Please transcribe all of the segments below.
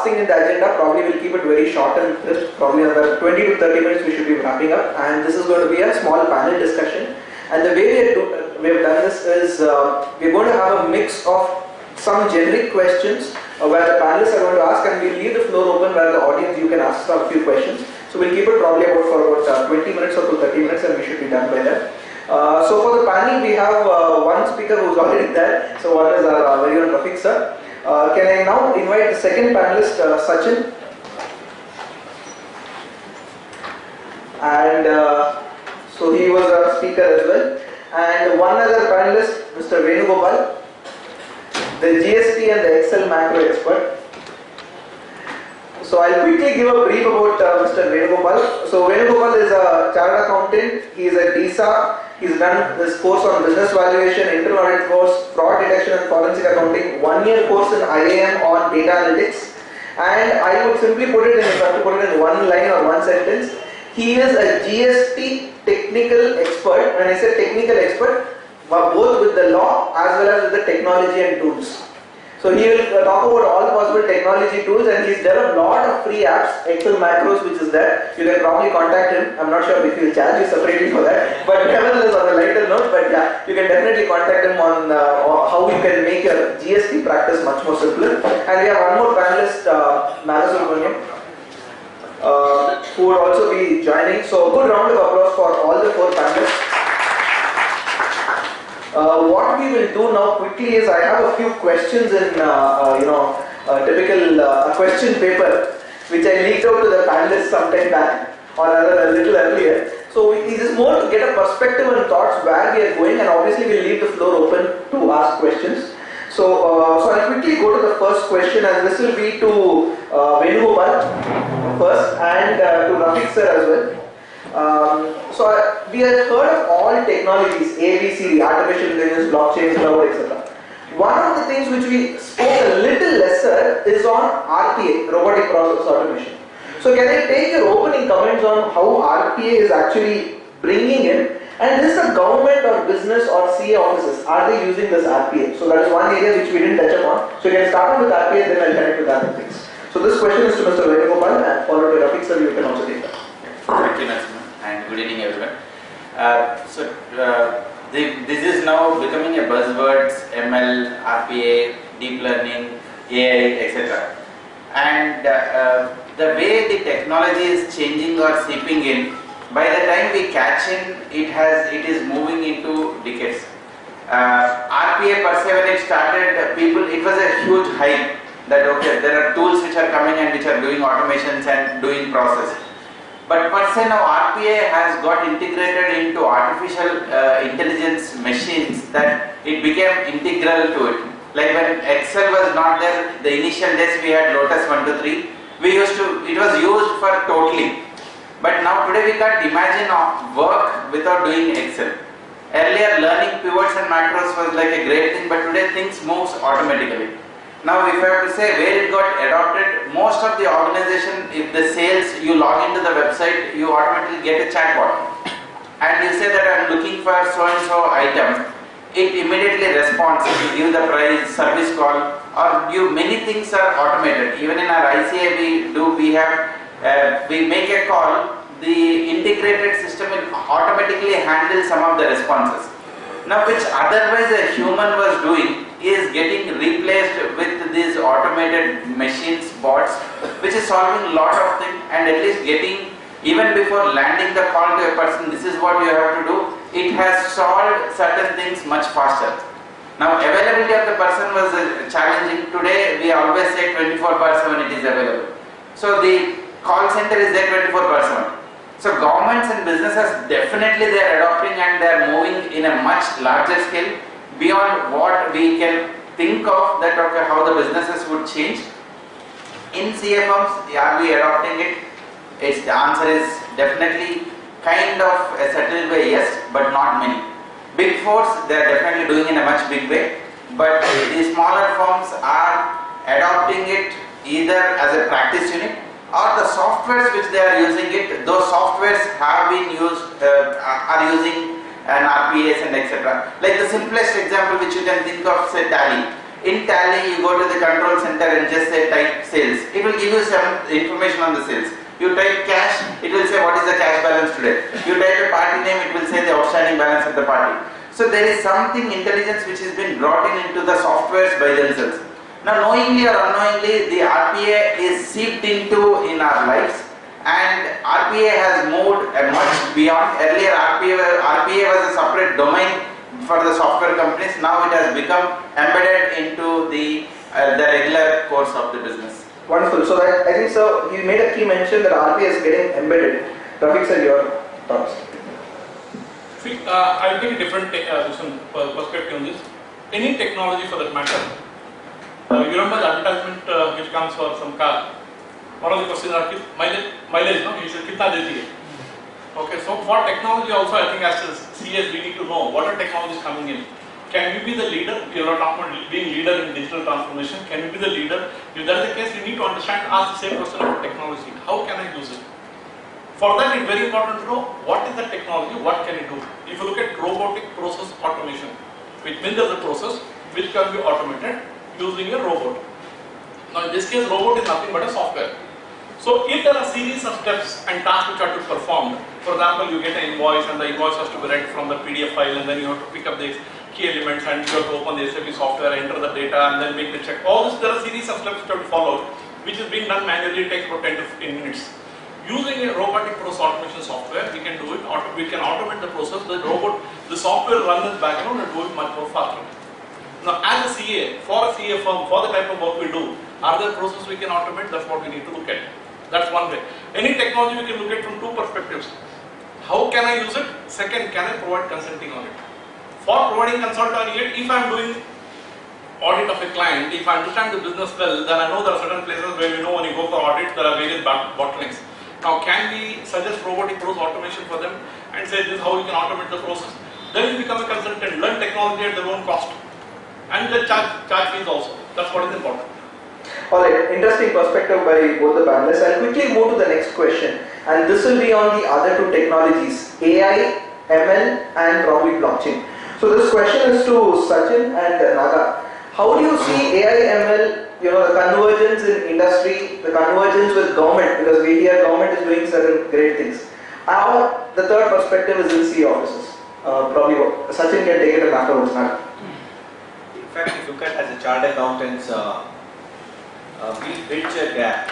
last thing in the agenda. Probably we'll keep it very short and crisp. Probably another 20 to 30 minutes we should be wrapping up. And this is going to be a small panel discussion. And the way we have done this is we're going to have a mix of some generic questions where the panelists are going to ask, and we'll leave the floor open where the audience you can ask a few questions. So we'll keep it probably for about 20 minutes or to 30 minutes, and we should be done by then. So for the panel, we have one speaker who's already there. So one is our very own Rafeq sir. Can I now invite the second panelist, Sachin? And so he was a speaker as well. And one other panelist, Mr. Venugopal, the GST and the Excel macro expert. So I'll quickly give a brief about Mr. Venugopal. So Venugopal is a chartered accountant. He is a DISA. He's done this course on business valuation, internal audit course, fraud detection and forensic accounting, 1-year course in IIM on data analytics. And I would simply put it in, if I have to put it in one line or one sentence, he is a GST technical expert. When I say technical expert, both with the law as well as with the technology and tools. So he will talk about all possible technology tools, and he's developed a lot of free apps, Excel macros which is there. You can probably contact him. I'm not sure if he'll charge you separately for that, but nevertheless on a lighter note, but yeah, you can definitely contact him on how you can make your GST practice much more simpler. And we have one more panelist, Naga Subramanya, who would also be joining. So a good round of applause for all the 4 panelists. What we will do now quickly is I have a few questions in typical question paper which I leaked out to the panelists sometime back or a little earlier. So it is more to get a perspective and thoughts where we are going, and obviously we'll leave the floor open to ask questions. So I'll quickly go to the first question, and this will be to Venugopal first and to Rafeq sir as well. We have heard of all technologies, ABCD, artificial intelligence, blockchain, cloud, etc. One of the things which we spoke a little lesser is on RPA, robotic process automation. So can I take your opening comments on how RPA is actually bringing in, and is the government or business or CA offices, are they using this RPA? So that is one area which we didn't touch upon. So you can start with RPA, then I'll connect with other things. So this question is to Mr. Venugopal and followed by Rafeq sir. You can also take that. Thank you, Narasimhan, and good evening everyone. This is now becoming a buzzword: ML, RPA, deep learning, AI, etc. And the way the technology is changing or seeping in, by the time we catch in, it is moving into decades. RPA per se, when it started, it was a huge hype that okay, there are tools which are coming and which are doing automations and doing process. But per se now RPA has got integrated into artificial intelligence machines that it became integral to it. Like when Excel was not there, the initial days we had Lotus 1 to 3. It was used for totally. But now today we can't imagine work without doing Excel. Earlier learning pivots and macros was like a great thing, but today things moves automatically. Now if I have to say where it got adopted, most of the organization, if the sales, you log into the website, you automatically get a chatbot. And you say that I am looking for so and so item, it immediately responds. You give the price, service call, or many things are automated. Even in our ICAI we make a call, the integrated system will automatically handle some of the responses. Now which otherwise a human was doing is getting replaced with these automated machines, bots, which is solving a lot of things, and at least getting, even before landing the call to a person, this is what you have to do, it has solved certain things much faster. Now availability of the person was challenging. Today we always say 24/7 it is available. So the call center is there 24/7. So governments and businesses definitely they are adopting, and they are moving in a much larger scale beyond what we can think of, that okay, how the businesses would change. In CA firms, are we adopting it? The answer is definitely kind of a settled way, yes, but not many. Big fours, they are definitely doing in a much big way, but the smaller firms are adopting it either as a practice unit, or the softwares which they are using it, those softwares have been used, are using an RPAs and etc. Like the simplest example which you can think of, say Tally. In Tally, you go to the control center and just say type sales. It will give you some information on the sales. You type cash, it will say what is the cash balance today. You type a party name, it will say the outstanding balance of the party. So there is something intelligence which has been brought into the softwares by themselves. Now knowingly or unknowingly, the RPA is seeped into in our lives, and RPA has moved much beyond. Earlier RPA was a separate domain for the software companies. Now it has become embedded into the regular course of the business. Wonderful. So that, I think so you made a key mention that RPA is getting embedded. Rafeq sir, your thoughts? I'll take a different perspective on this. Any technology for that matter. You remember the advertisement which comes for some car? One of the questions are mileage, no? You should kitna deti hai. Okay, so for technology also, I think as CS we need to know what are technologies coming in. Can we be the leader? You are talking about being leader in digital transformation. Can we be the leader? If that is the case, you need to understand, ask the same question about technology. How can I use it? For that, it's very important to know what is the technology, what can it do. If you look at robotic process automation, which means there's a process which can be automated using a robot. Now in this case, robot is nothing but a software. So if there are a series of steps and tasks which are to be performed, for example, you get an invoice and the invoice has to be read from the PDF file, and then you have to pick up the key elements and you have to open the SAP software, enter the data and then make the check. All this, there are a series of steps which have to be followed, which is being done manually. It takes about 10 to 15 minutes. Using a robotic process automation software, we can do it. We can automate the process. The software runs in the background and do it much more faster. Now, as a CA, for a CA firm, for the type of work we do, are there processes we can automate? That's what we need to look at. That's one way. Any technology we can look at from two perspectives. How can I use it? Second, can I provide consulting on it? For providing consulting on it, if I am doing audit of a client, if I understand the business well, then I know there are certain places where we know when you go for audit, there are various bottlenecks. Now, can we suggest robotic process automation for them and say this is how you can automate the process? Then you become a consultant, learn technology at their own cost, and then charge fees also. That's what is important. Alright, interesting perspective by both the panelists. I'll quickly move to the next question, and this will be on the other two technologies, AI, ML, and probably blockchain. So this question is to Sachin and Naga. How do you see AI, ML, the convergence in industry, the convergence with government, because we hear government is doing certain great things. Now, the third perspective is in CA offices. Probably Sachin can take it and afterwards, Naga. In fact, if you look at as a chartered accountants, we bridge a gap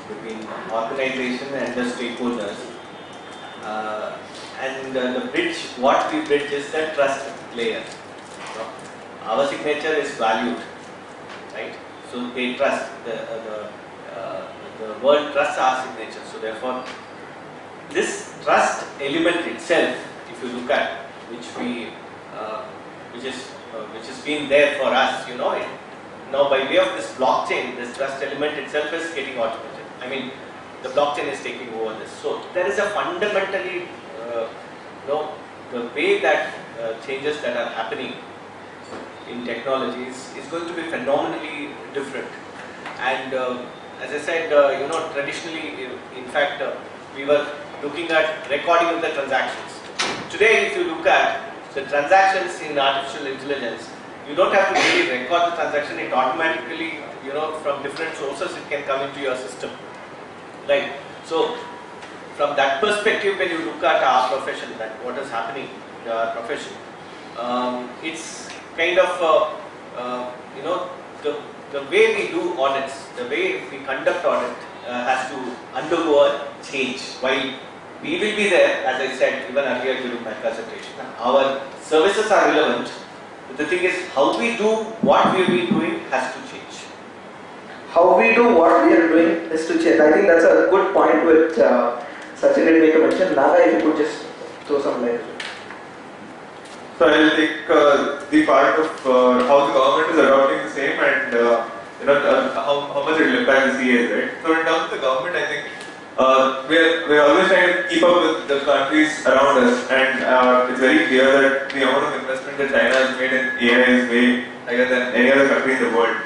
between organization and the stakeholders. And the bridge, what we bridge is the trust layer. Our signature is valued, right? So they trust, the world trusts our signature. So therefore, this trust element itself, if you look at, which has been there for us, now by way of this blockchain, this trust element itself is getting automated. I mean, the blockchain is taking over this. So there is a fundamentally, the way that changes that are happening in technologies is going to be phenomenally different. And as I said, traditionally, in fact, we were looking at recording of the transactions. Today, if you look at the transactions in artificial intelligence, you don't have to really record the transaction. It automatically, from different sources, it can come into your system, right? So, from that perspective, when you look at our profession, that what is happening in our profession, it's kind of, the way we do audits, the way we conduct audit has to undergo a change. While we will be there, as I said even earlier during my presentation, our services are relevant. But the thing is, how we do what we have been doing has to change. How we do what we are doing is to change. I think that's a good point which Sachin did make a mention. Naga, if you could just throw some light. So I will take the part of how the government is adopting the same and how much it will impact the CAs, right? So in terms of the government, I think we are always trying to keep up with the countries around us, and it's very clear that the amount of investment that China has made in AI is way higher than any other country in the world.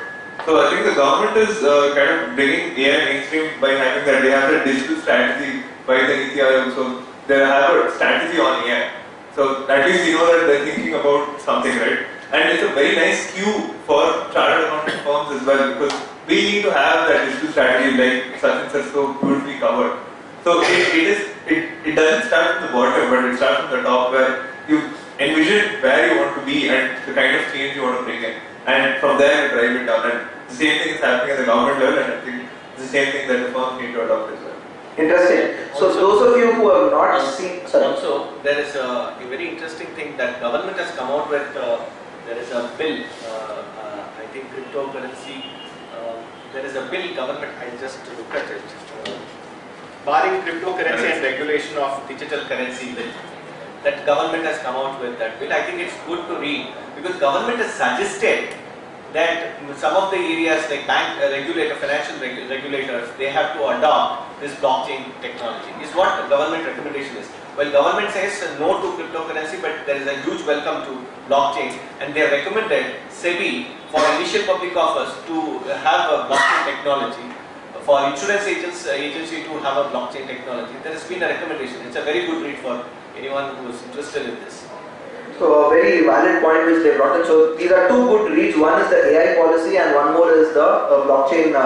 So I think the government is kind of bringing AI mainstream by having that they have a digital strategy by the ICAI, so they have a strategy on AI. So at least you know that they're thinking about something, right? And it's a very nice cue for chartered accounting firms as well, because we need to have that digital strategy like Sachin sir so beautifully covered. So it doesn't start from the bottom, but it starts from the top, where you envision where you want to be and the kind of change you want to bring in, and from there you drive it down. And the same thing is happening at the government level, and I think it's the same thing that the firms need to adopt as well. Interesting. So Also, those of you who have not seen, sorry. Also, there is a very interesting thing that government has come out with. There is a bill. I think cryptocurrency. There is a bill. Government. I just looked at it. Barring cryptocurrency and regulation of digital currency bill. That government has come out with that bill. I think it's good to read because government has suggested that some of the areas like bank regulator, financial regulators, they have to adopt this blockchain technology. Is what the government recommendation is. Well, government says no to cryptocurrency, but there is a huge welcome to blockchain, and they have recommended SEBI for initial public offers to have a blockchain technology. For insurance agency to have a blockchain technology. There has been a recommendation. It's a very good read for anyone who is interested in this. So a very valid point which they brought in. So these are two good reads. One is the AI policy and one more is the blockchain,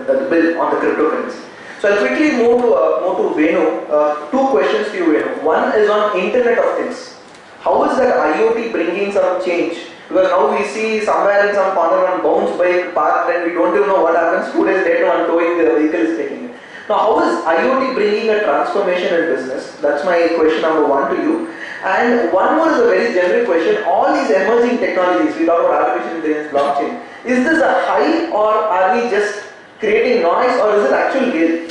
the bill on the cryptocurrency. So I'll quickly move to Venu. Two questions to you, Venu. One is on Internet of Things. How is that IoT bringing some change? Because now we see somewhere in some corner one bounce bike parked and we don't even know what happens. 2 days later one towing the vehicle is taking it. Now how is IoT bringing a transformation in business? That's my question number one to you. And one more is a very generic question. All these emerging technologies, we talk about artificial intelligence, blockchain. Is this a hype or are we just creating noise or is it actual gain?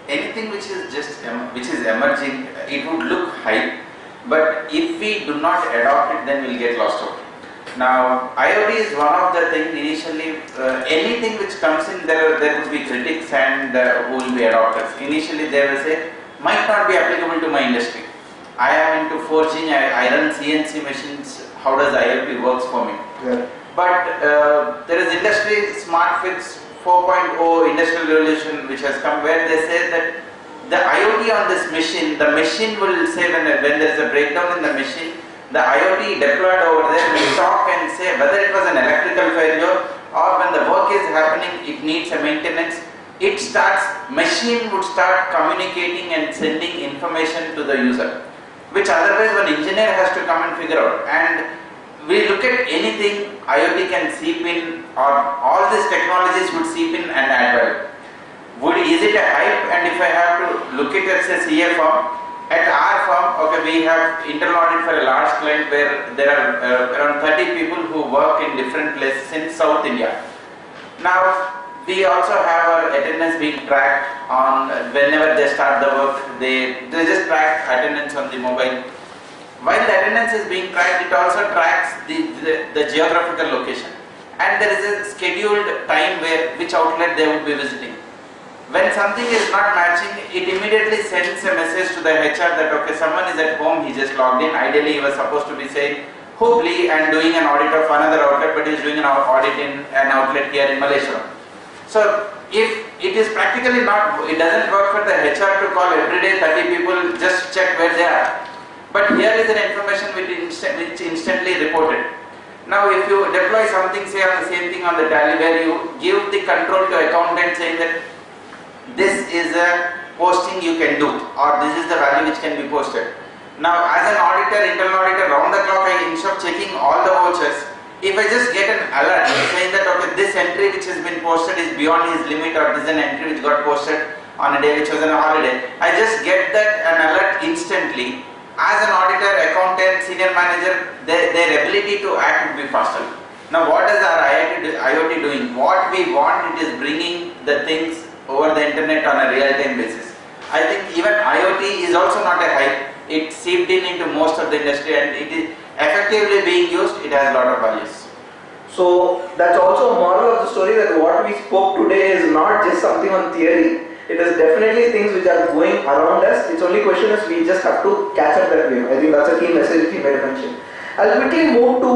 Anything which is emerging, it would look hype. But if we do not adopt it, then we'll get lost out. Now, IoT is one of the things initially, anything which comes in, there would be critics and who will be adopters. Initially, they will say, might not be applicable to my industry. I am into forging, I run CNC machines, how does IoT works for me? Yeah. But there is industry smart fix 4.0 industrial revolution which has come where they say that the IoT on this machine, the machine will say when there is a breakdown in the machine, the IoT deployed over there will talk and say whether it was an electrical failure or when the work is happening, it needs a maintenance. Machine would start communicating and sending information to the user, which otherwise one engineer has to come and figure out. And we look at anything, IoT can seep in, or all these technologies would seep in and add value. Is it a hype? And if I have to look at it as a CA firm, at our firm, okay, we have internal audit for a large client where there are around 30 people who work in different places in South India. Now, we also have our attendance being tracked on whenever they start the work, they just track attendance on the mobile. While the attendance is being tracked, it also tracks the geographical location. And there is a scheduled time which outlet they would be visiting. When something is not matching, it immediately sends a message to the HR that okay, someone is at home, he just logged in. Ideally, he was supposed to be saying Hubli and doing an audit of another outlet, but he is doing an audit in an outlet here in Malaysia. So, if it is practically not, it doesn't work for the HR to call every day 30 people just check where they are. But here is an information which instantly reported. Now, if you deploy something, say on the same thing on the tally where you give the control to accountant saying that this is a posting you can do or this is the value which can be posted. Now as an auditor, internal auditor, round the clock instead of checking all the vouchers, if I just get an alert saying that okay, this entry which has been posted is beyond his limit or this is an entry which got posted on a day which was on a holiday, I just get that an alert instantly. As an auditor, accountant, senior manager, their ability to act would be faster. Now what is our IoT doing? What we want, it is bringing the things over the internet on a real-time basis. I think even IoT is also not a hype. It seeped into most of the industry and it is effectively being used. It has a lot of values. So that's also a moral of the story that what we spoke today is not just something on theory. It is definitely things which are going around us. Its only question is we just have to catch up that wave. I think that's a key message which you made mention. I'll quickly move to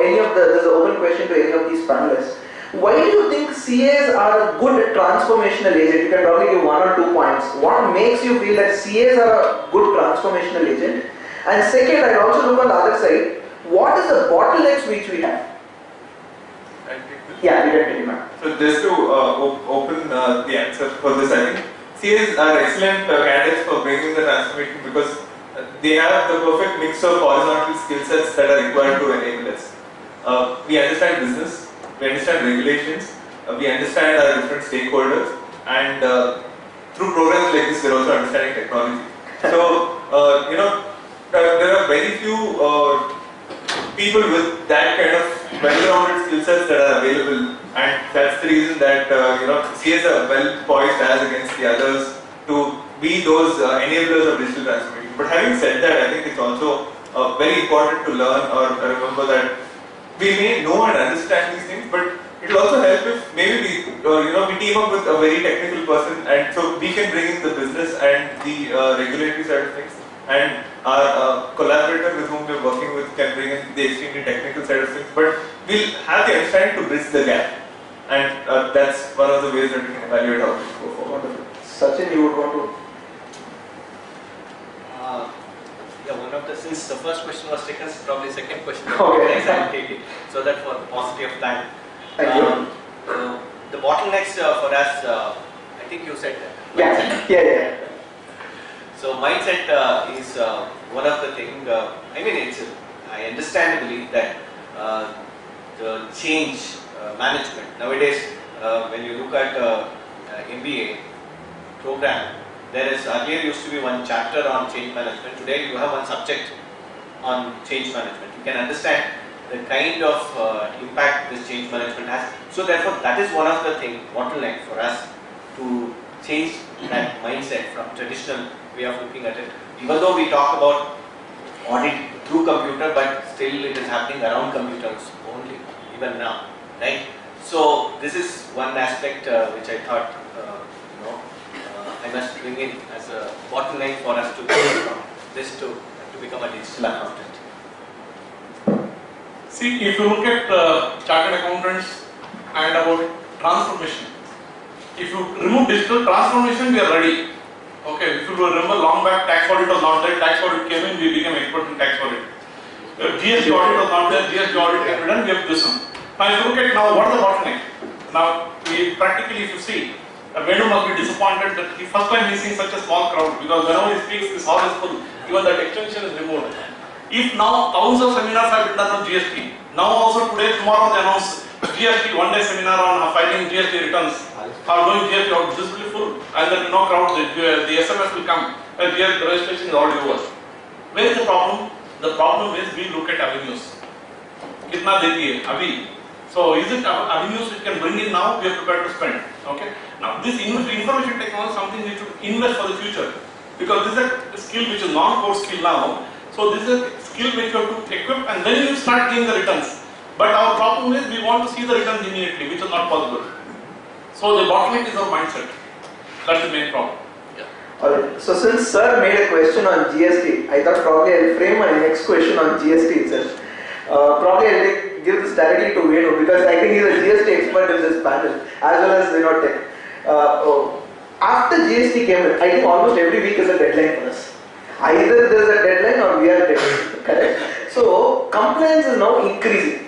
this is an open question to any of these panelists. Why do you think CAs are a good transformational agent? You can probably give 1 or 2 points. What makes you feel that CAs are a good transformational agent? And second, I'd also look on the other side. what is the bottlenecks which we have? Yeah, you can take it now. So just to open the answer for this, I think CAs are excellent candidates for bringing the transformation because they have the perfect mix of horizontal skill sets that are required to enable us. We understand business, we understand regulations, we understand our different stakeholders, and through programs like this, we're also understanding technology. So, there are very few people with that kind of well-rounded skill sets that are available, and that's the reason that CAs are well poised as against the others to be those enablers of digital transformation. But having said that, I think it's also very important to learn or remember that we may know and understand these things, but it will also help if maybe we team up with a very technical person, and so we can bring in the business and the regulatory side of things, and our collaborator with whom we're working with can bring in the extremely technical side of things, but we'll have the understanding to bridge the gap, and that's one of the ways that we can evaluate how things go forward. Wonderful. Sachin, you would want to? Since the first question was taken, probably second question. Okay. I'll take it. So that for the paucity of time. Thank you. The bottlenecks for us, I think you said that. Yeah. So mindset is one of the things. I understand and believe that the change management nowadays, when you look at MBA program, there is earlier used to be one chapter on change management. Today you have one subject on change management. You can understand the kind of impact this change management has. So therefore, that is one of the things bottleneck for us to change that mindset from traditional way of looking at it. Even though we talk about audit through computer, but still it is happening around computers only, even now, right? So this is one aspect which I thought I must bring in as a bottleneck for us to go from this to become a digital accountant. See, if you look at chartered accountants and about transformation, if you remove digital transformation, we are ready. Okay, if you remember long back, tax audit was not there, tax audit came in, we became expert in tax audit. GST audit was not there, GST audit came in, we have this one. Now, if you look at now, what is the bottleneck? Now, practically, if you see, Venu must be disappointed that the first time he sees such a small crowd, because whenever he speaks, this hall is full, even that extension is removed. If now thousands of seminars have been done on GST, now also today, tomorrow they announce GST one-day seminar on filing GST returns, or doing GST out, this will be full, and there will be no crowd, the SMS will come, and the registration is already over. Where is the problem? The problem is we look at avenues. Kitna deti hai, abhi. So is it avenues which can bring in now, we are prepared to spend. Okay. Now this information technology is something we should invest for the future, because this is a skill which is non-core skill now. So this is a skill which you have to equip, and then you start getting the returns. But our problem is we want to see the returns immediately, which is not possible. So the bottleneck is our mindset. That's the main problem. Alright. So since sir made a question on GST, I thought probably I'll frame my next question on GST itself. Probably I'll give this directly to Venu, because I think he's a GST expert in this panel, as well as tech. After GST came in, I think almost every week is a deadline for us. Either there is a deadline or we are dead. Correct? So compliance is now increasing.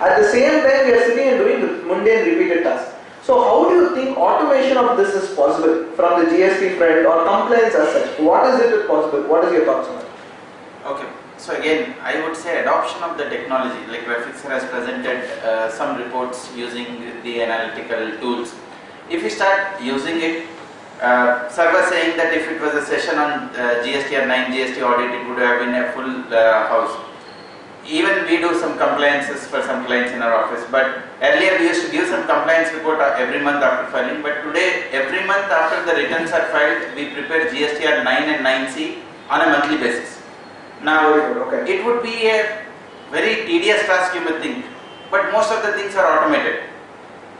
At the same time, we are sitting and doing mundane repeated tasks. So how do you think automation of this is possible from the GST front or compliance as such? What is it possible? What is your thoughts on it? Okay. So again, I would say adoption of the technology, like Rafeq has presented some reports using the analytical tools. If you start using it, sir was saying that if it was a session on GST or 9 GST audit, it would have been a full house. Even we do some compliances for some clients in our office, but earlier we used to give some compliance report every month after filing, but today every month after the returns are filed, we prepare GSTR 9 and 9C on a monthly basis. Now, it would be a very tedious task, you may think, but most of the things are automated.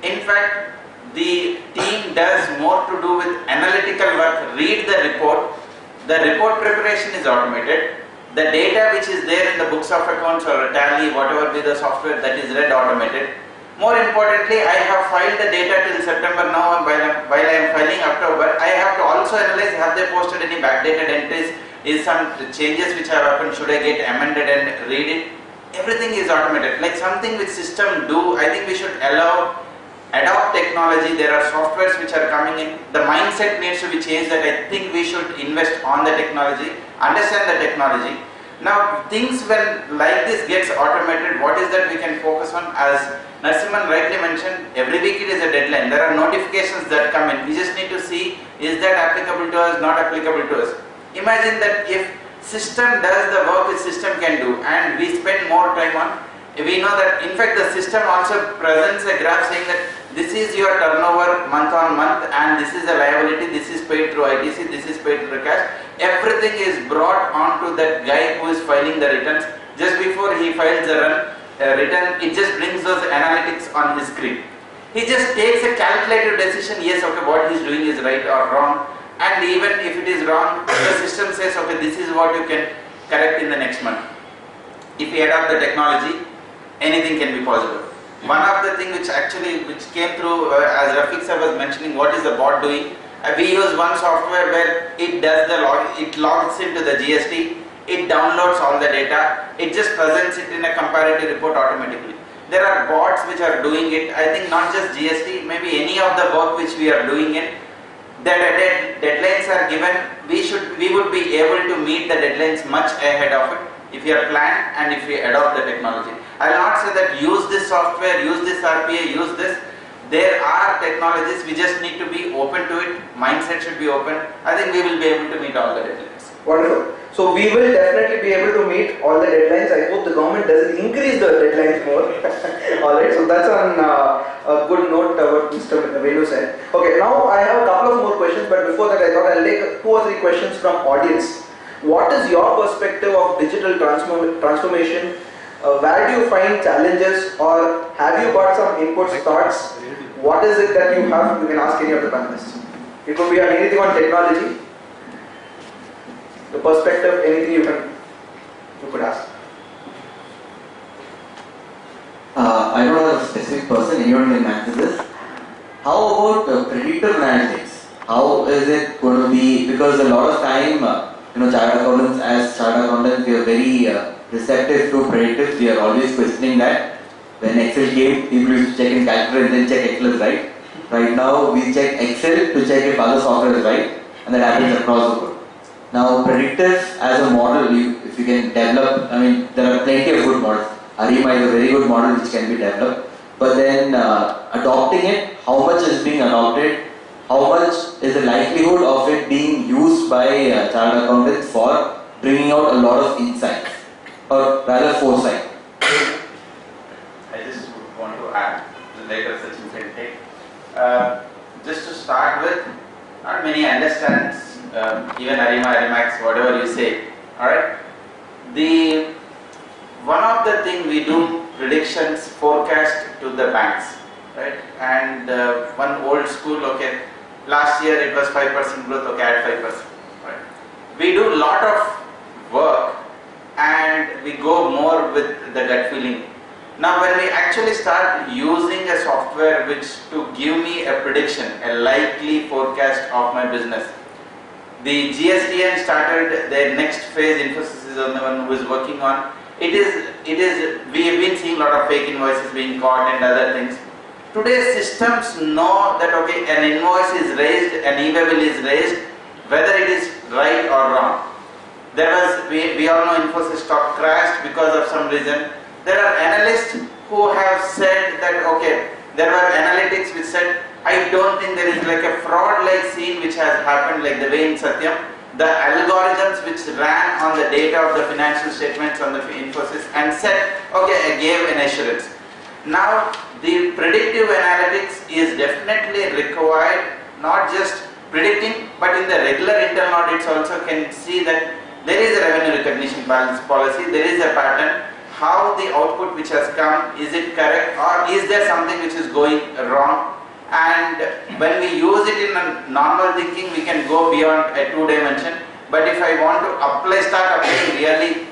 In fact, the team does more to do with analytical work, read the report preparation is automated, the data which is there in the books of accounts or a tally, whatever be the software, that is read automated. More importantly, I have filed the data till September now, and while I am filing October, I have to also analyze, have they posted any backdated entries, is some changes which have happened, should I get amended and read it. everything is automated. Like something which system do, I think we should adopt technology. There are softwares which are coming in. The mindset needs to be changed, that I think we should invest on the technology, understand the technology. Now things when like this gets automated, what is that we can focus on? As Narasimhan rightly mentioned, every week it is a deadline. There are notifications that come in. We just need to see, is that applicable to us, not applicable to us. Imagine that if system does the work which system can do and we spend more time on, we know that in fact the system also presents a graph saying that this is your turnover month on month and this is a liability, this is paid through ITC, this is paid through cash. Everything is brought onto that guy who is filing the returns. Just before he files the return, it just brings those analytics on his screen. He just takes a calculated decision, yes, okay, what he is doing is right or wrong. And even if it is wrong, the system says, okay, this is what you can correct in the next month. If we adopt the technology, anything can be possible. One of the things which came through, as Rafeq sir was mentioning, what is the bot doing? We use one software where it does it logs into the GST, it downloads all the data, it just presents it in a comparative report automatically. There are bots which are doing it. I think not just GST, maybe any of the work which we are doing it. The deadlines are given, we would be able to meet the deadlines much ahead of it if we are planned and if we adopt the technology. I will not say that use this software, use this RPA, use this. There are technologies, we just need to be open to it, mindset should be open. I think we will be able to meet all the deadlines. Wonderful. So we will definitely be able to meet all the deadlines. I hope the government doesn't increase the deadlines more. Alright, so that's on a good note what Mr. Venu said. Okay, now I have a couple of more questions, but before that I thought I'll take 2 or 3 questions from audience. What is your perspective of digital transformation? Where do you find challenges, or have you got some inputs, thoughts? What is it that you have? You can ask any of the panelists. It could be on anything on technology. The perspective, anything you could ask. I don't have a specific person, anyone can answer this. How about predictive analytics? How is it going to be? Because a lot of time, chartered accountants, as chartered accountants, we are very receptive to predictive. We are always questioning that. When Excel came, people used to check in calculator and then check Excel is right. Right now, we check Excel to check if other software is right, and that happens across the board. Now, predictive as a model, if you can develop, there are plenty of good models. Arima is a very good model which can be developed. But then adopting it, how much is being adopted, how much is the likelihood of it being used by chartered accountants for bringing out a lot of insights, or rather foresight. I just want to add, later Sachin can take. Just to start with, not many understands, even Arima, Arimax, whatever you say, alright? One of the thing we do predictions, forecast to the banks, right? And one old school, okay, last year it was 5% growth, okay, at 5%, right? We do lot of work and we go more with the gut feeling. Now when we actually start using a software which to give me a prediction, a likely forecast of my business. The GSTN started their next phase, Infosys is the one who is working on. We have been seeing a lot of fake invoices being caught and other things. Today's systems know that okay, an invoice is raised, an e-bill is raised, whether it is right or wrong. We all know Infosys stock crashed because of some reason. There are analysts who have said that okay, there were analytics which said, I don't think there is like a fraud-like scene which has happened like the way in Satyam. The algorithms which ran on the data of the financial statements on the Infosys and said, okay, I gave an assurance. Now, the predictive analytics is definitely required, not just predicting, but in the regular internal audits also can see that there is a revenue recognition policy, there is a pattern, how the output which has come, is it correct or is there something which is going wrong? And when we use it in a normal thinking, we can go beyond a 2-dimension. But if I want to start applying really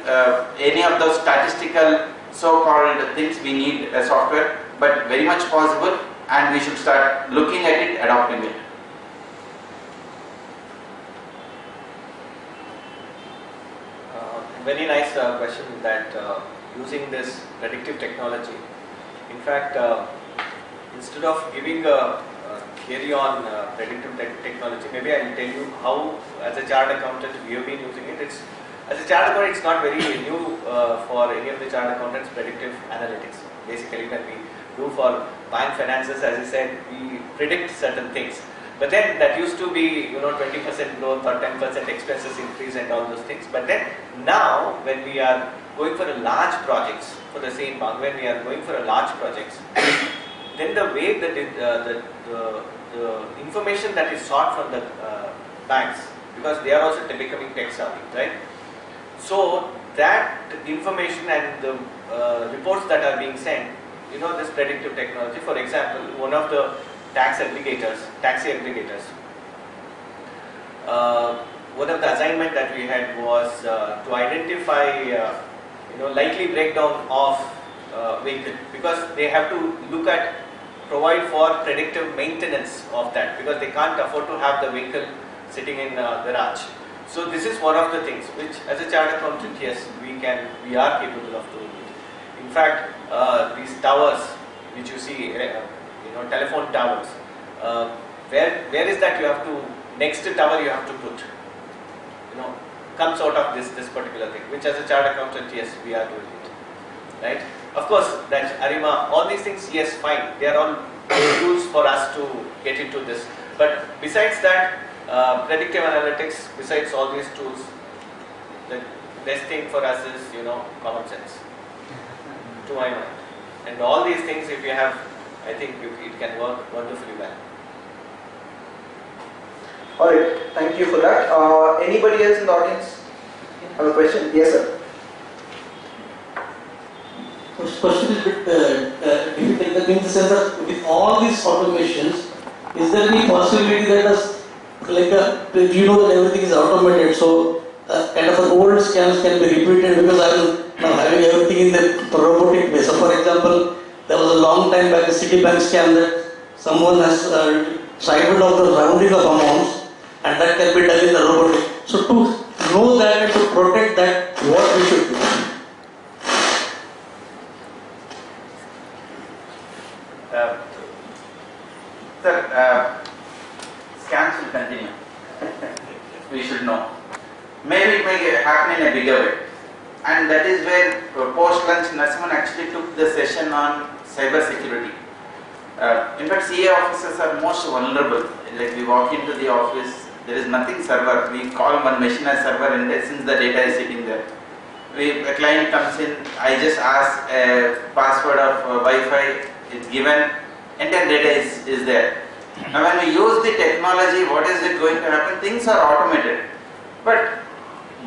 any of those statistical so-called things, we need a software. But very much possible, and we should start looking at it, adopting it. Very nice question that using this predictive technology. In fact, instead of giving a theory on predictive technology, maybe I'll tell you how, as a chartered accountant, we have been using it. As a chartered accountant, it's not very new for any of the chartered accountants, predictive analytics. Basically, when we do for bank finances, as I said, we predict certain things. But then that used to be, 20% growth or 10% expenses increase and all those things. But then now, when we are going for a large projects for the same bank, when we are going for a large projects, then the way that the information that is sought from the banks, because they are also becoming tech savvy, right? So that information and the reports that are being sent, this predictive technology, for example, one of the taxi aggregators, one of the assignment that we had was to identify, likely breakdown of vehicle, because they have to provide for predictive maintenance of that, because they can't afford to have the vehicle sitting in garage. So this is one of the things which, as a chartered accountant, yes, we are capable of doing it. In fact, these towers which you see, telephone towers, where is that you have to, next tower you have to put, comes out of this particular thing, which as a chartered accountant, yes, we are doing it, right? Of course, that Arima, all these things, yes, fine, they are all tools for us to get into this. But besides that, predictive analytics, besides all these tools, the best thing for us is, common sense, to my mind. And all these things, if you have, I think it can work wonderfully well. Alright, thank you for that. Anybody else in the audience have a question? Yes, sir. This question is a bit difficult in the sense that with all these automations, is there any possibility that that everything is automated, so kind of an old scams can be repeated, because I am now having everything in the robotic way. So for example, there was a long time back a Citibank scam that someone has tried out the rounding of amounts, and that can be done in the robotic. So to know that and to protect that, what we should do? Scams will continue. We should know. Maybe it may happen in a bigger way. And that is where post-lunch Narasimhan actually took the session on cyber security. In fact, CA officers are most vulnerable. Like we walk into the office, there is nothing server. We call one machine as server, and since the data is sitting there. A client comes in, I just ask a password of Wi-Fi, it's given, entire data is there. Now when we use the technology, what is it going to happen? Things are automated. But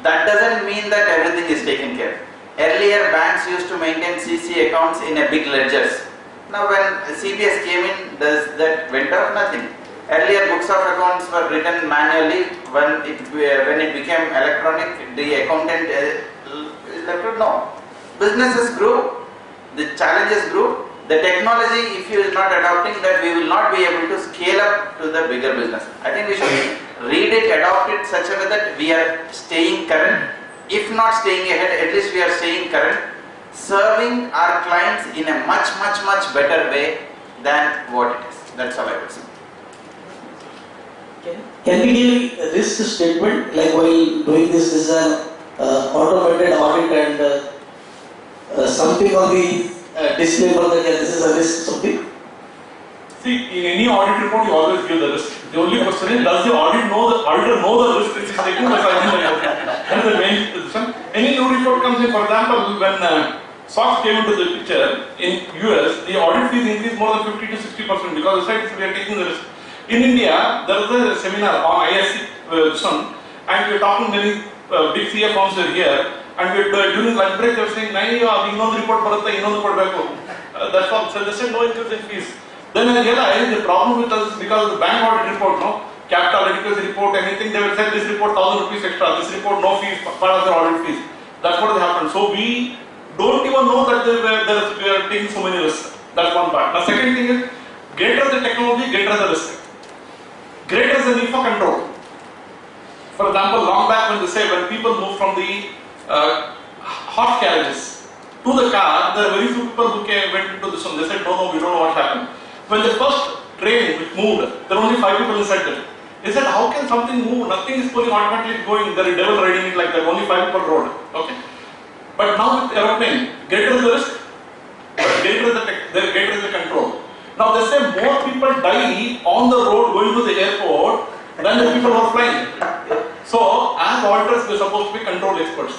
that doesn't mean that everything is taken care of. Earlier banks used to maintain CC accounts in a big ledgers. Now when CBS came in, does that went off? Nothing. Earlier books of accounts were written manually. When it became electronic, the accountant no. Businesses grew, the challenges grew. The technology, if you are not adopting that, we will not be able to scale up to the bigger business. I think we should read it, adopt it such a way that we are staying current. If not staying ahead, at least we are staying current, serving our clients in a much better way than what it is. That's how I would say. Can we give a risk statement, like while doing this is an automated audit and something on the disclaimer that this is a risk something? See, in any audit report, you always give the risk. The only question is, does the auditor know the risk which is taken? That is the main question. Any new report comes in, for example, when SOX came into the picture in US, the audit fees increased more than 50 to 60% because the sites we are taking the risk. In India, there was a seminar on ISC and we are talking many big CA firms are here, and we during lunch break they were saying, report that's all. So they said no increase in fees. Then I realized the problem with us because of the bank audit report, capital adequacy report, anything, they will say this report 1,000 rupees extra, this report no fees, part of the audit fees. That's what happened. So we don't even know that we are taking so many risks. That's one part. Now second thing is, greater the technology, greater the risk. Greater is the need for control. For example, long back when they say when people move from the horse carriages to the car, there are very few people who went into this one. They said, no, we don't know what happened. When the first train which moved, there were only 5 people inside it. They said, how can something move? Nothing is pulling automatically going. There is devil riding it like that. Only 5 people rode. Okay. But now with aeroplane, greater is the risk, but greater is the control. Now they say more people die on the road going to the airport than the people who are flying. So as auditors, we are supposed to be control experts.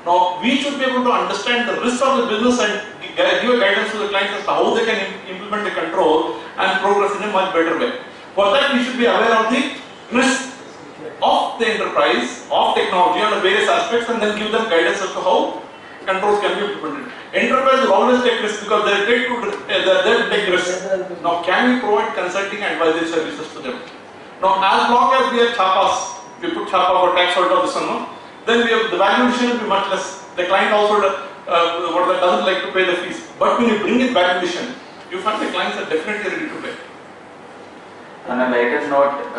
Now we should be able to understand the risks of the business and give a guidance to the clients as to how they can implement the control and progress in a much better way. For that, we should be aware of the risks of the enterprise, of technology on the various aspects, and then give them guidance as to how controls can be implemented. Enterprise will always take risks because they take risks. Now, can we provide consulting and advisory services to them? Now, as long as we have chapas, we put chapa for tax audit or this one, no? Then the value addition will be much less. The client also doesn't like to pay the fees. But when you bring in value addition, you find the clients are definitely ready to pay. On a lighter note,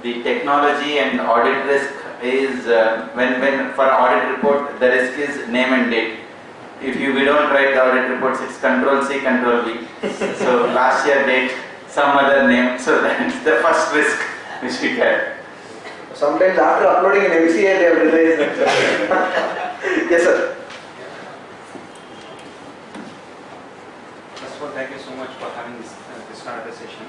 the technology and audit risk is when for audit report the risk is name and date. If we don't write the audit reports, it's Control C, Control V. So last year date, some other name. So that's the first risk which we get. Sometimes after uploading an MCA, they have realized that. Yes, sir. First of all, thank you so much for having this kind of a session.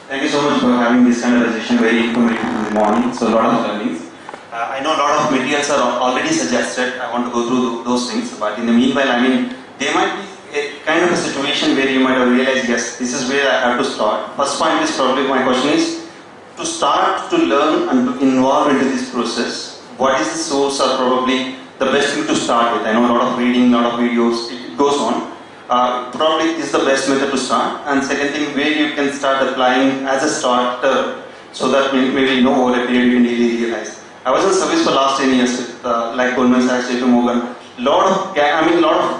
Thank you so much for having this kind of a session, very informative in the morning, so a lot of learnings. I know a lot of materials are already suggested, I want to go through those things, but in the meanwhile, I mean, there might be a kind of a situation where you might have realized, yes, this is where I have to start. First point is probably, my question is, to start to learn and to involve into this process, what is the source or probably the best thing to start with? I know a lot of reading, a lot of videos, it goes on. Probably this is the best method to start. And second thing, where you can start applying as a starter, so that maybe you know over a period you can really realize. I was in service for last 10 years with like Goldman Sachs, JP Morgan. Lot of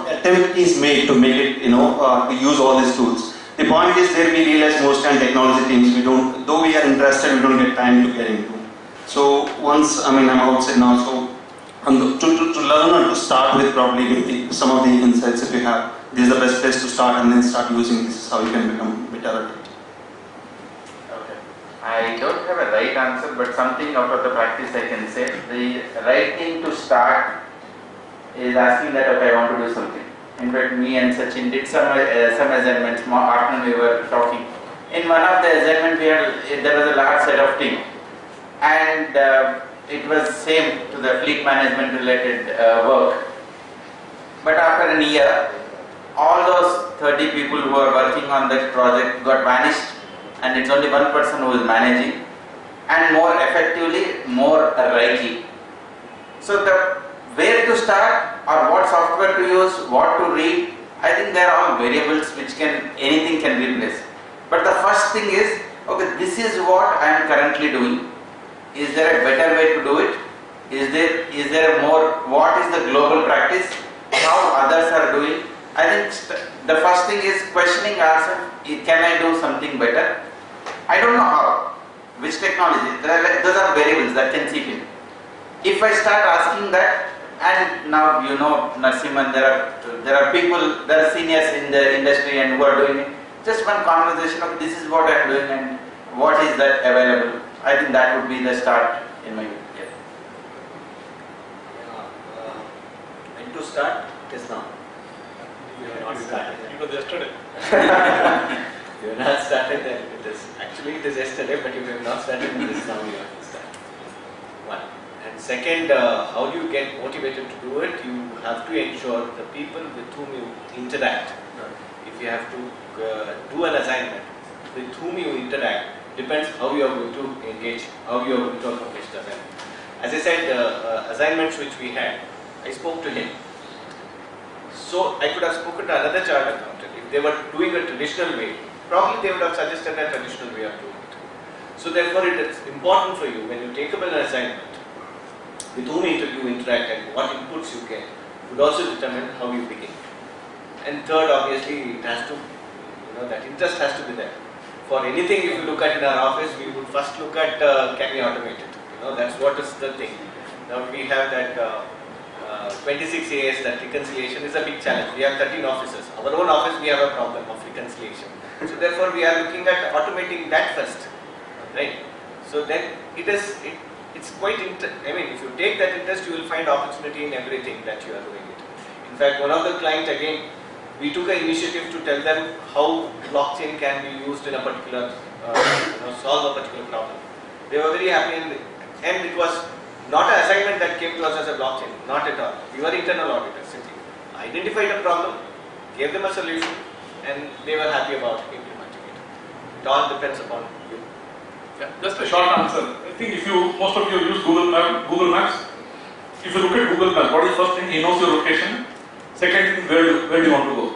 attempt is made to make it, to use all these tools. The point is there we realize most time technology things we don't, though we are interested, we don't get time to get into. So once, I'm outside now, so to learn and to start with probably some of the insights if you have. This is the best place to start and then start using this is how you can become better at it. Okay. I don't have a right answer, but something out of the practice I can say. The right thing to start is asking that, okay, I want to do something. In fact, me and Sachin did some assignments. Afternoon we were talking. In one of the assignments, there was a large set of team, and it was same to the fleet management related work. But after a year, all those 30 people who are working on that project got vanished, and it's only one person who is managing, and more effectively, more rightly. So the where to start or what software to use, what to read, I think they are all variables which anything can replace. But the first thing is, okay, this is what I am currently doing. Is there a better way to do it? Is there a more, what is the global practice? How others are doing? I think the first thing is questioning ourselves, can I do something better? I don't know how, which technology, those are variables that can seep in. If I start asking that, and now you know Narasimhan, there are people, there are seniors in the industry and who are doing it. Just one conversation of this is what I am doing and what is that available. I think that would be the start in my view. When to start? It is now. You have not started. It was yesterday. You have not started then. It is yesterday, but you have not started with this now. You have to start. One. And second, how do you get motivated to do it? You have to ensure the people with whom you interact. If you have to do an assignment, with whom you interact depends how you are going to engage, how you are going to accomplish the assignment. As I said, assignments which we had, I spoke to him. So I could have spoken to another chartered accountant. If they were doing a traditional way, probably they would have suggested a traditional way of doing it. So therefore it is important for you when you take up an assignment, with whom you interact and what inputs you get would also determine how you begin. And third, obviously, it has to, that interest has to be there. For anything, if you look at in our office, we would first look at can we automate it. That's what is the thing. Now we have that 26 AS, that reconciliation is a big challenge. We have 13 offices. Our own office, we have a problem of reconciliation. So therefore, we are looking at automating that first, right? So then it's quite I mean, if you take that interest, you will find opportunity in everything that you are doing it. In fact, one of the clients, again, we took an initiative to tell them how blockchain can be used in a particular, solve a particular problem. They were very happy, and it was not an assignment that came to us as a blockchain, not at all. We were internal auditors sitting, identified a problem, gave them a solution, and they were happy about implementing it. It all depends upon you. Yeah, just a short answer. I think if most of you use Google Maps. If you look at Google Maps, what is the first thing? He knows your location. Second thing, where do you want to go?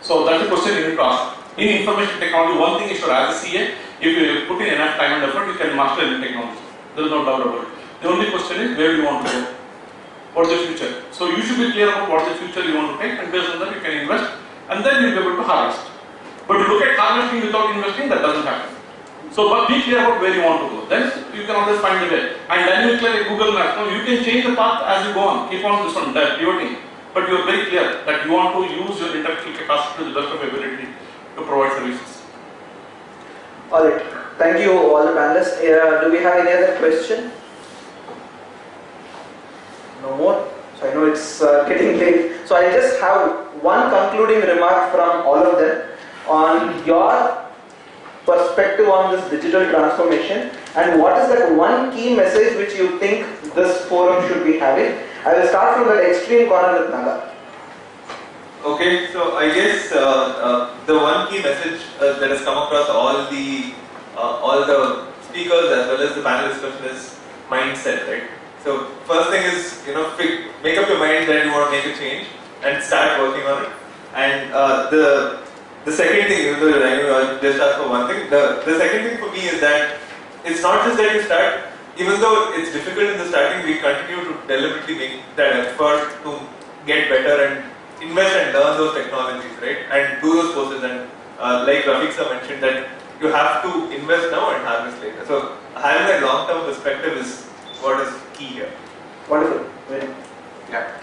So that's the question you need to ask. In information technology, one thing is sure, as a CA, if you put in enough time and effort, you can master any technology. There is no doubt about it. The only question is, where do you want to go? What's the future? So you should be clear about what the future you want to take, and based on that you can invest, and then you'll be able to harvest. But to look at harvesting without investing, that doesn't happen. So, but be clear about where you want to go. Then you can always find a way. And then you clear Google Maps. Now you can change the path as you go on. Keep on this one, that pivoting. But you are very clear that you want to use your intellectual capacity to the best of your ability to provide services. Alright, thank you all the panelists. Do we have any other question? No more? So I know it's getting late. So I just have one concluding remark from all of them on your perspective on this digital transformation, and what is that one key message which you think this forum should be having. I will start from that extreme corner with Naga. Okay, so I guess the one key message that has come across all the speakers as well as the panel discussion is mindset, right? So first thing is, make up your mind that you want to make a change and start working on it. And the second thing, even though I just asked for one thing, the second thing for me is that it's not just that you start, even though it's difficult in the starting, we continue to deliberately make that effort to get better and invest and learn those technologies, right? And do those courses. And like Rafeq sir mentioned, that you have to invest now and harvest later. So having that long-term perspective is what is key here. Wonderful. Yeah.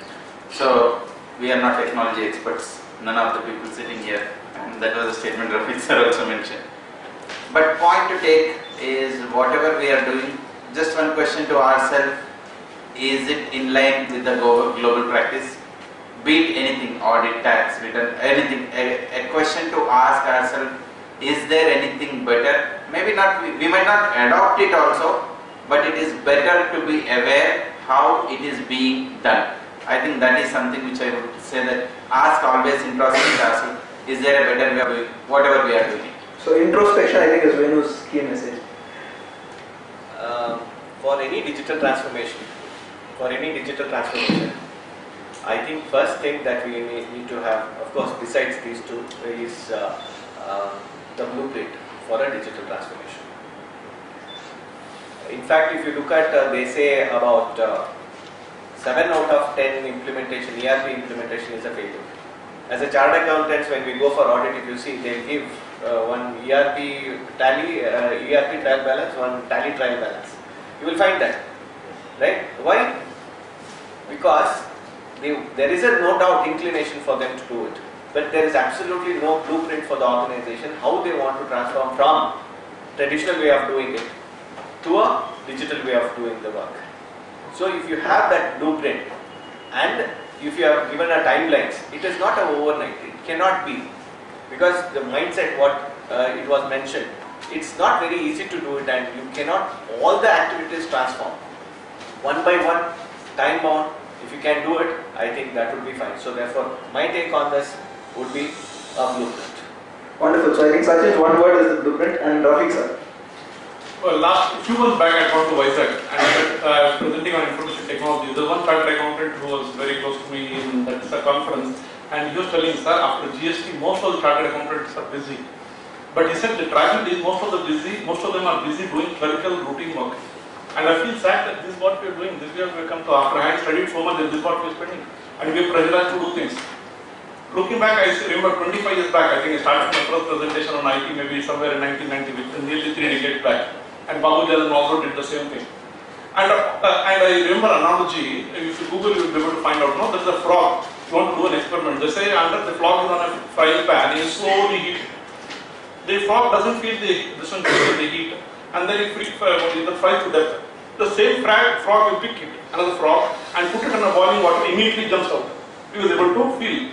So we are not technology experts. None of the people sitting here. And that was a statement Rafeq sir also mentioned. But point to take is whatever we are doing, just one question to ourselves, is it in line with the global practice? Be it anything, audit, tax, return, anything, a question to ask ourselves, is there anything better? Maybe not, we might not adopt it also, but it is better to be aware how it is being done. I think that is something which I would say, that ask always, introspect ourselves, is there a better way of doing whatever we are doing? So introspection, I think, is Venu's key message. For any digital transformation, I think first thing that we need to have, of course, besides these two, is the blueprint for a digital transformation. In fact, if you look at, they say about 7 out of 10 implementation, ERP implementation is a failure. As a chartered accountants, when we go for audit, if you see, they'll give one ERP trial balance, one tally trial balance. You will find that, right? Why? Because there is a no doubt inclination for them to do it, but there is absolutely no blueprint for the organization how they want to transform from traditional way of doing it to a digital way of doing the work. So if you have that blueprint and if you are given a timelines, it is not an overnight. It cannot be, because the mindset what it was mentioned, it's not very easy to do it, and you cannot all the activities transform one by one, time bound. If you can do it, I think that would be fine. So therefore, my take on this would be a blueprint. Wonderful. So I think Sachin's one word is the blueprint, and Rafeq sir. Well, last few months back I gone to Wincer and I was presenting on information technology. There was one chartered accountant who was very close to me in that conference, and he was telling, sir, after GST most of the chartered accountants are busy. But he said the tragedy is most of them are busy doing clerical routine work. And I feel sad that this is what we are doing. This is where we come to. After I had studied so much, this is what we are spending. And we are pressurized to do things. Looking back, I remember 25 years back, I think I started my first presentation on IT maybe somewhere in 1990, which is nearly 3 decades back. And Babu Jalan also did the same thing. And I remember analogy, if you Google, you'll be able to find out, no, there is a frog. You want to do an experiment. They say under the frog is on a frying pan, you slowly heat it. The frog doesn't feel the heat, and then it fries to death. The same frog will pick it, another frog, and put it in a boiling water, immediately jumps out. He was able to feel.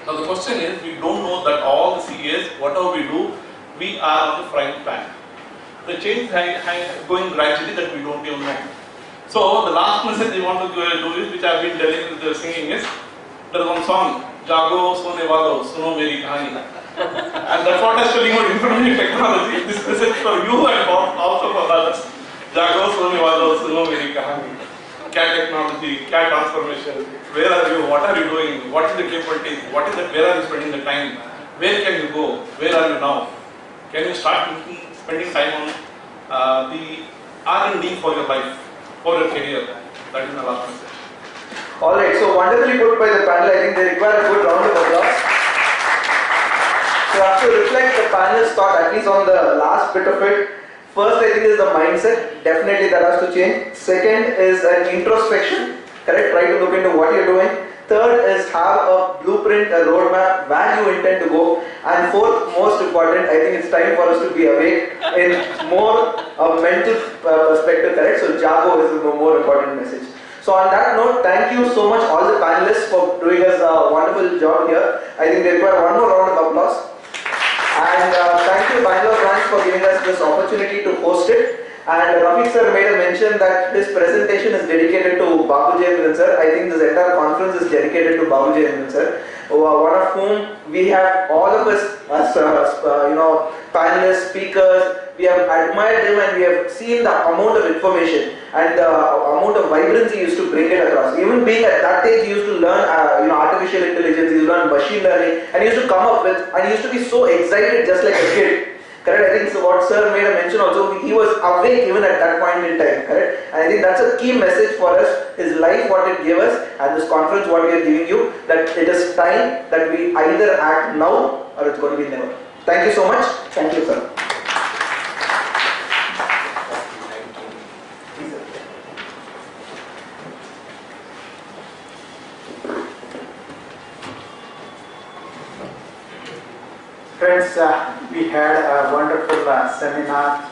Now the question is, we don't know that all the CAs, whatever we do, we are on the frying pan. The change is going gradually that we don't even know. So the last message we want to do is, which I have been telling with the singing is, there is one song, Jago Sone Wado, Suno Meri Kahani. And that's what I was telling about information technology. This message for you and also for others. Jago Sone Wado, Suno Meri Kahani. CAD technology, CAD transformation. Where are you? What are you doing? What is the capability? What is it? Where are you spending the time? Where can you go? Where are you now? Can you start spending time on the R&D for your life, for your career? That is my last message. Alright, so wonderfully put by the panel. I think they require a good round of applause. So after reflect the panel's thought, at least on the last bit of it. First, I think is the mindset. Definitely that has to change. Second is an introspection. Correct? Try to look into what you're doing. Third is have a blueprint, a roadmap, where you intend to go. And fourth, most important, I think it's time for us to be awake in more mental perspective. Correct? So Jago is the more important message. So on that note, thank you so much all the panelists for doing us a wonderful job here. I think they require one more round of applause. And thank you Bangalore branch for giving us this opportunity to host it. And Rafeq sir made a mention that his presentation is dedicated to Babuji and Wincer. I think this entire conference is dedicated to Babuji and Wincer, one of whom we have all of us as panelists, speakers. We have admired him and we have seen the amount of information and the amount of vibrancy he used to bring it across. Even being at that age, he used to learn artificial intelligence, he used to learn machine learning, and he used to come up with, and he used to be so excited just like a kid. Correct? I think so what sir made a mention also, he was awake even at that point in time. Correct? And I think that's a key message for us, his life, what it gave us, and this conference, what we are giving you, that it is time that we either act now or it's going to be never. Thank you so much. Thank you, sir. Friends, we had a wonderful seminar,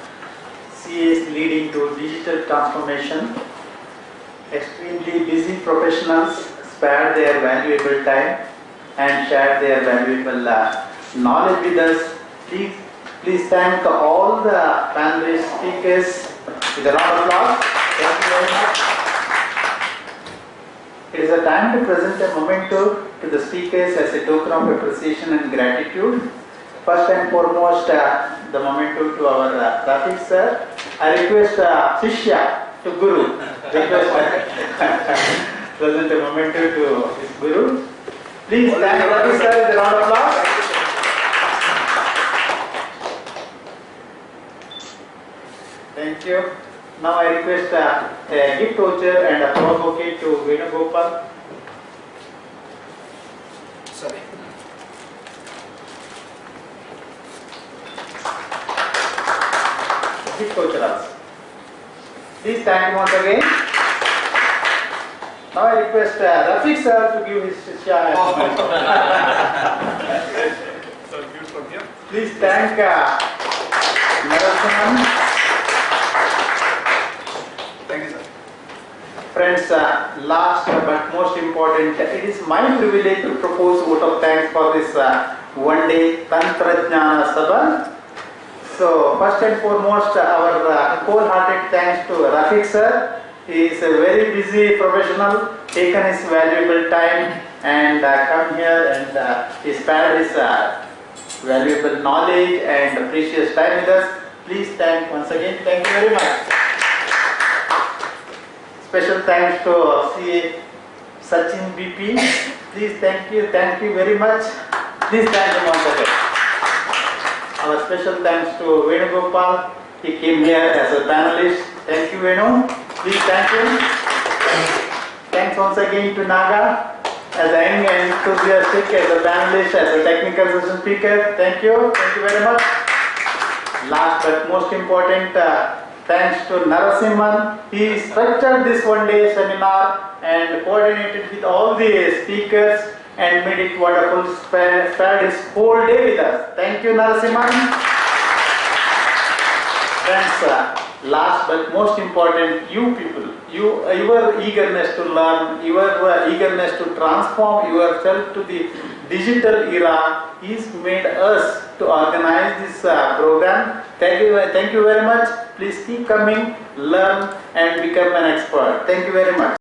CAs leading to digital transformation. Extremely busy professionals spared their valuable time and shared their valuable knowledge with us. Please thank all the panelist speakers with a round of applause. Thank you very much. It is a time to present a memento to the speakers as a token of appreciation and gratitude. First and foremost, the memento to our Rafeq sir. I request Shishya to Guru. Present a memento to his Guru. Please thank Rafeq sir with a round of applause. Thank you. Now I request a gift voucher and a flower bouquet to Venugopal. Sorry. Gift voucher also. Please thank him once again. Now I request Rafeq sir to give his share. Please thank Narasimhan. Thank you, sir. Friends, last but most important, it is my privilege to propose vote of thanks for this one-day Tantrajnana Sabha. So, first and foremost, our wholehearted thanks to Rafeq sir. He is a very busy professional, taken his valuable time and come here and he spared his valuable knowledge and precious time with us. Please thank once again. Thank you very much. Special thanks to CA Sachin B.P. Please thank you very much. Please thank him once again. Our special thanks to Venugopal. He came here as a panelist. Thank you, Venu. Please thank him. Thanks once again to Naga as a young and enthusiastic, as a panelist, as a technical session speaker. Thank you very much. Last but most important, Thanks to Narasimhan, he structured this one-day seminar and coordinated with all the speakers and made it wonderful. Spared his whole day with us. Thank you, Narasimhan. Friends, last but most important, you people, your eagerness to learn, your eagerness to transform yourself to the digital era is made us to organize this program. Thank you very much. Please keep coming, learn and become an expert. Thank you very much.